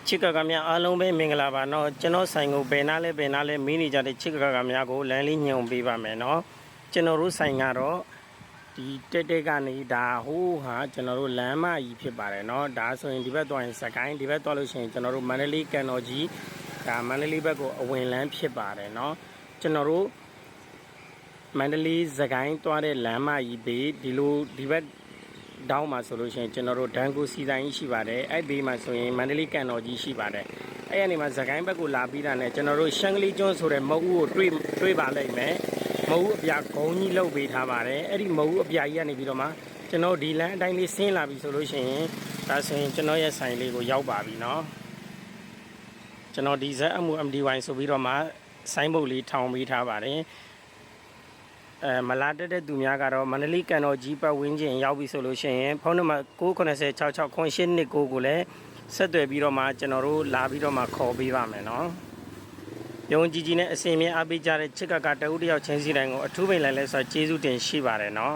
ချစ်ကကများအားလုံးပဲမင်္ဂလာပါเนาะကျွန်တော်ဆိုင်ကိုဘယ်နာလဲမင်းနေကြတဲ့ချစ်ကကများကိုလမ်းလေးညွှန်ပေးပါမယ်เนาะကျွန်တော်တို့ဆိုင်ကတော့ဒီတက်ကနေဒါဟိုးဟာကျွန်တော်တို့လမ်းမကြီးဖြစ်ပါတယ်เนาะဒါဆိုရင်ဒီဘက်သွားရင်စကိုင်းဒီဘက်သွားလို့ရှိရင်ကျွန်တော်တို့မန္တလေးကန်တော်ကြီးဒါမန္တလေးဘက်ကိုအဝင်လမ်းဖြစ်ပါတယ်เนาะကျွန်တော်တို့မန္တလေးစကိုင်းသွားတဲ့လမ်းမကြီးဘေးဒီဘက်တောင်းမှာဆိုလို့ရှိရင်ကျွန်တော်တို့ဒန်ကိုစီတိုင်းရှိပါတယ်အဲ့ဘေးမှာဆိုရင်မန္တလေးကန်တော်ကြီးရှိပါတယ်အဲ့ဒီနေမှာစကိုင်းဘက်ကိုလာပြီးတာနဲ့ကျွန်တော်တို့ရှမ်းကလေးကျွန်းဆိုတဲ့မုတ်ဦးကိုတွေ့ပါလိမ့်မယ်မုတ်ဦးအပြာဂုံကြီးလှုပ်ပေးထားပါတယ်အဲ့ဒီမုတ်ဦးအပြာကြီးကနေပြီးတော့မှကျွန်တော်ဒီလမ်းအတိုင်းလေးဆင်းလာပြီဆိုလို့ရှိရင်ဒါဆိုရင်ကျွန်တော်ရဲ့ဆိုင်လေးကိုရောက်ပါပြီเนาะကျွန်တော်ဒီဇက်အမှု MDY ဆိုပြီးတော့မှဆိုင်းဘုတ်လေးထောင်ပေးထားပါတယ်မလာတက်တဲ့သူများကတော့မန္တလေးကန်တော်ကြီးပတ်ဝန်းကျင်ရောက်ပြီဆိုလို့ရှိရင်ဖုန်းနံပါတ်99066ခွန်829ကိုလည်းဆက်သွယ်ပြီးတော့မှကျွန်တော်တို့လာပြီးတော့မှခေါ်ပေးပါမယ်เนาะယုံကြည်ကြည်နဲ့အစင်မြဲအားပေးကြတဲ့ချစ်ကကတဦးတယောက်ချင်းစီတိုင်းကိုအထူးပင်လိုက်လဲဆိုကျေးဇူးတင်ရှိပါတယ်เนาะ